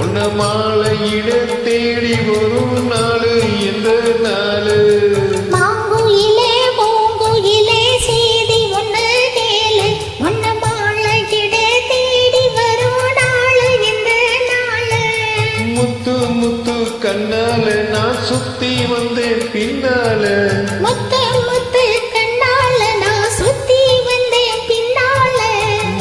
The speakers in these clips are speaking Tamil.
பொன்ன மாலையிட தேடி வரும் நாளு எந்த நாளு மாங்குயிலே பூங்குயிலே செய்தி ஒன்று கேளு பொன்ன மாலையிட தேடி வரும் நாளு எந்த நாளு முத்து முத்து கண்ணால நான் சுத்தி வந்தேன் பின்னால முத்து முத்து கண்ணால நான் சுத்தி வந்தேன் பின்னால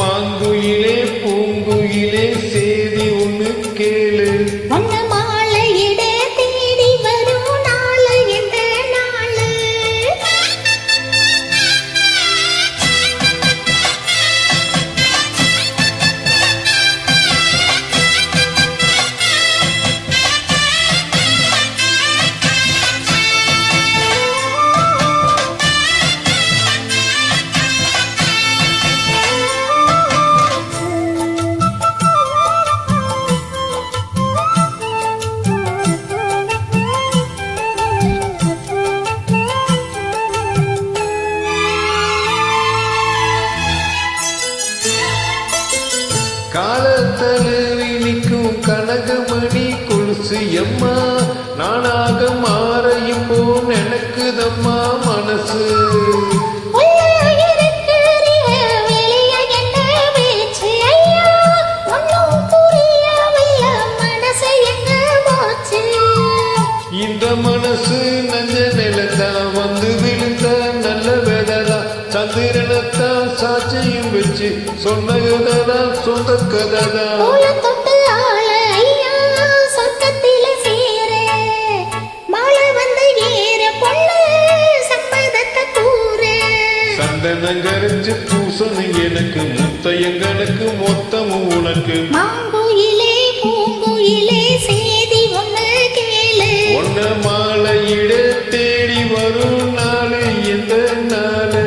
மாங்குயிலே பூங்குயிலே செய்தி ஒன்று கேளு பொன்ன மாலையிட தேடி வரும் நாளு எந்த நாளு காலத்தழுவி நிற்கும் கனகமணி கொலுசு எம்மா நானாக மாற இப்போ நினைக்குதம்மா மனசு இந்த மனசு நஞ்ச நிலத்தான் வந்து விழுந்த நல்ல வேததான் சந்திரனத்தான் சாட்சியும் வச்சு சொன்ன கதைதான் சொந்த கதைதான் சந்தனங்கரைச்சு பூசணும் எனக்கு முத்தையங்களுக்கு மொத்தமும் உனக்கு மாங்குயிலே பூங்குயிலே செய்தி ஒன்று கேளு ஒன்ன மாலையிட தேடி வரும் நாளு எந்த நாளு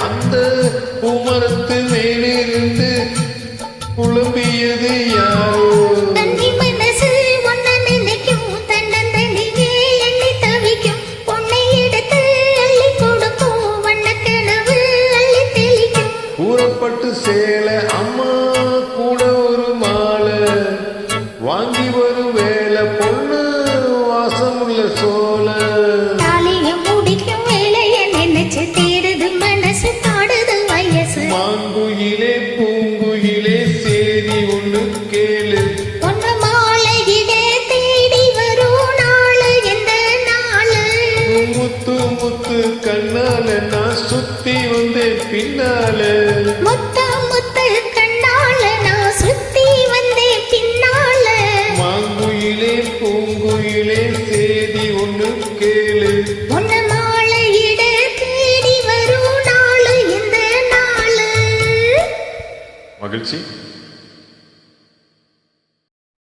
அந்த பூமரத்து மேலிருந்து புலம்பியது யாரோ தண்ணி மனசு ஒன்ன நினைக்கும் தன்னந்தனியே எண்ணி தவிக்கும் பொன்னை எடுத்து அள்ளி கொடுக்கும் வண்ண கனவு அள்ளி தெளிக்கும் கூறப்பட்டு சேல அம்மா கூட ஒரு மாலை வாங்கி வரும் வேலை பொண்ணு வாசமுள்ள சோல மாங்குயிலே பூங்குயிலே சேதி ஒன்று கேளு பொன்ன மாலையிடே தேடி வரும் நாளு எந்த நாளு முத்து முத்து கண்ணால நான் சுத்தி வந்தேன் பின்னால முத்து முத்து கண்ணால நான் சுத்தி வந்தேன் பின்னால மாங்குயிலே பூங்குயிலே சேதி ஒன்று கேளு பொன்ன மாலையிடே தேடி வரும் நாளு எந்த நாளு மகிழ்ச்சி.